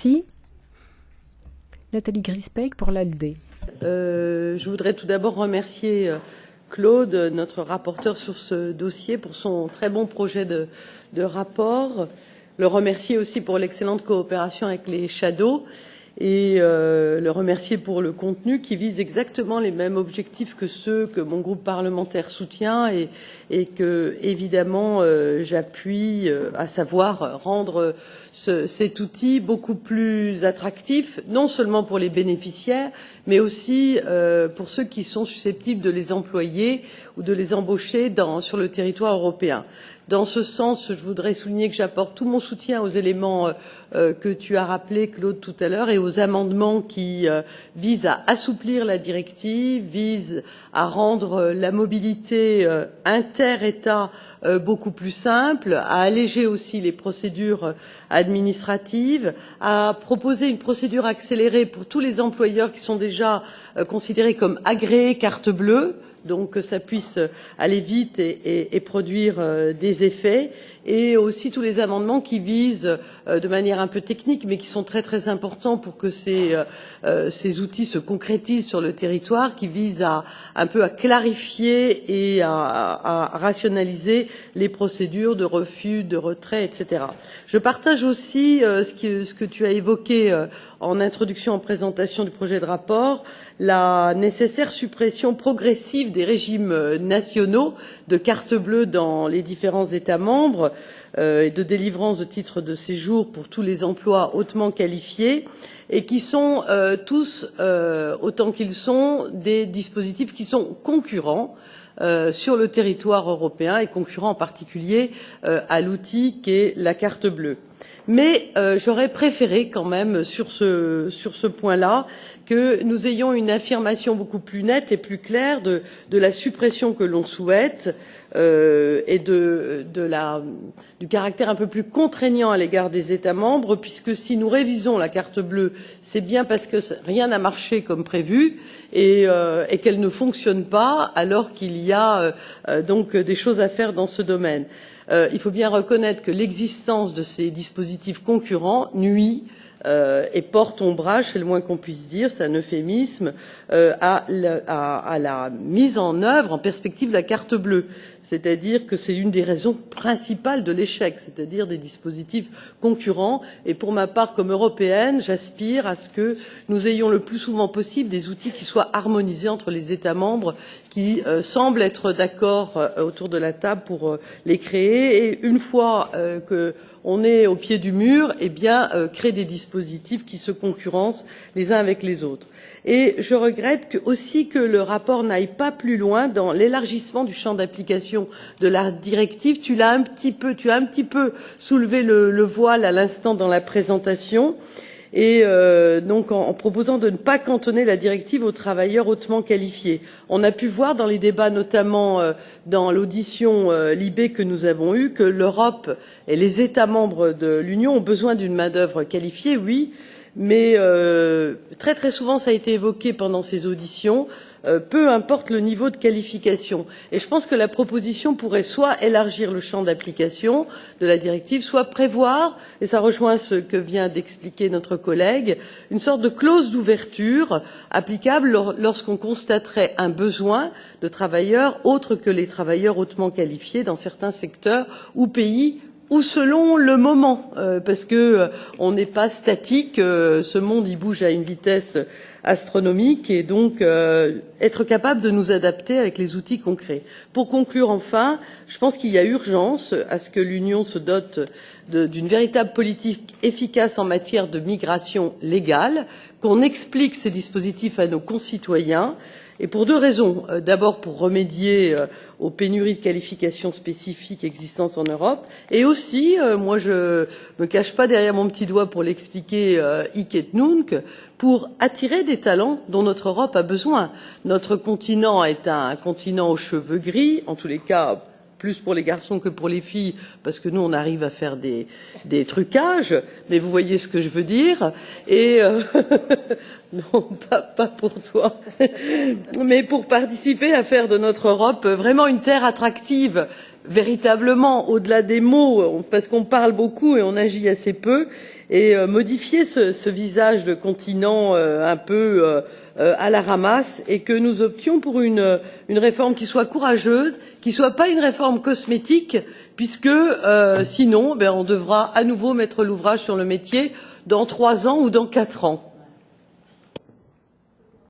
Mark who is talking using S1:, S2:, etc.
S1: Merci. Nathalie Griesbeck pour l'ALDE.
S2: Je voudrais tout d'abord remercier Claude, notre rapporteur sur ce dossier, pour son très bon projet de rapport. Le remercier aussi pour l'excellente coopération avec les shadows et le remercier pour le contenu qui vise exactement les mêmes objectifs que ceux que mon groupe parlementaire soutient et que, évidemment, j'appuie, à savoir rendre cet outil beaucoup plus attractif, non seulement pour les bénéficiaires, mais aussi pour ceux qui sont susceptibles de les employer ou de les embaucher sur le territoire européen. Dans ce sens, je voudrais souligner que j'apporte tout mon soutien aux éléments que tu as rappelés, Claude, tout à l'heure, et aux amendements qui visent à assouplir la directive, visent à rendre la mobilité inter-État beaucoup plus simple, à alléger aussi les procédures administratives, à proposer une procédure accélérée pour tous les employeurs qui sont déjà considérés comme agréés carte bleue, donc que ça puisse aller vite et produire des effets, et aussi tous les amendements qui visent de manière un peu technique mais qui sont très très importants pour que ces outils se concrétisent sur le territoire, qui visent un peu à clarifier et à rationaliser les procédures de refus, de retrait, etc. Je partage aussi ce que tu as évoqué en introduction, en présentation du projet de rapport, la nécessaire suppression progressive des régimes nationaux de carte bleue dans les différents États membres et de délivrance de titres de séjour pour tous les emplois hautement qualifiés et qui sont tous, autant qu'ils sont, des dispositifs qui sont concurrents sur le territoire européen et concurrents en particulier à l'outil qu'est la carte bleue. Mais j'aurais préféré quand même sur ce point-là que nous ayons une affirmation beaucoup plus nette et plus claire de la suppression que l'on souhaite et du caractère un peu plus contraignant à l'égard des États membres, puisque si nous révisons la carte bleue, c'est bien parce que rien n'a marché comme prévu et qu'elle ne fonctionne pas, alors qu'il y a donc des choses à faire dans ce domaine. Il faut bien reconnaître que l'existence de ces dispositifs concurrents nuit et porte ombrage, c'est le moins qu'on puisse dire, c'est un euphémisme, à la mise en œuvre en perspective de la carte bleue. C'est-à-dire que c'est une des raisons principales de l'échec, c'est-à-dire des dispositifs concurrents. Et pour ma part, comme européenne, j'aspire à ce que nous ayons le plus souvent possible des outils qui soient harmonisés entre les États membres qui semblent être d'accord autour de la table pour les créer. Et une fois qu'on est au pied du mur, eh bien, créer des dispositifs qui se concurrencent les uns avec les autres. Et je regrette aussi que le rapport n'aille pas plus loin dans l'élargissement du champ d'application de la directive. Tu as un petit peu soulevé le voile à l'instant dans la présentation. Et donc en proposant de ne pas cantonner la directive aux travailleurs hautement qualifiés. On a pu voir dans les débats, notamment dans l'audition Libé que nous avons eue, que l'Europe et les États membres de l'Union ont besoin d'une main-d'œuvre qualifiée, oui, mais très très souvent ça a été évoqué pendant ces auditions, peu importe le niveau de qualification. Et je pense que la proposition pourrait soit élargir le champ d'application de la directive, soit prévoir, et ça rejoint ce que vient d'expliquer notre collègue, une sorte de clause d'ouverture applicable lorsqu'on constaterait un besoin de travailleurs autres que les travailleurs hautement qualifiés dans certains secteurs ou pays ou selon le moment, parce que on n'est pas statique, ce monde il bouge à une vitesse astronomique et donc être capable de nous adapter avec les outils concrets. Pour conclure enfin, je pense qu'il y a urgence à ce que l'Union se dote d'une véritable politique efficace en matière de migration légale, qu'on explique ces dispositifs à nos concitoyens. Et pour deux raisons. D'abord pour remédier aux pénuries de qualifications spécifiques existantes en Europe. Et aussi, moi je me cache pas derrière mon petit doigt pour l'expliquer hic et nunc, pour attirer des talents dont notre Europe a besoin. Notre continent est un continent aux cheveux gris, en tous les cas plus pour les garçons que pour les filles, parce que nous, on arrive à faire des trucages, mais vous voyez ce que je veux dire. Et non, pas pour toi, mais pour participer à faire de notre Europe vraiment une terre attractive véritablement, au-delà des mots, parce qu'on parle beaucoup et on agit assez peu, et modifier ce visage de continent un peu à la ramasse, et que nous options pour une réforme qui soit courageuse, qui ne soit pas une réforme cosmétique, puisque sinon on devra à nouveau mettre l'ouvrage sur le métier dans 3 ans ou dans 4 ans.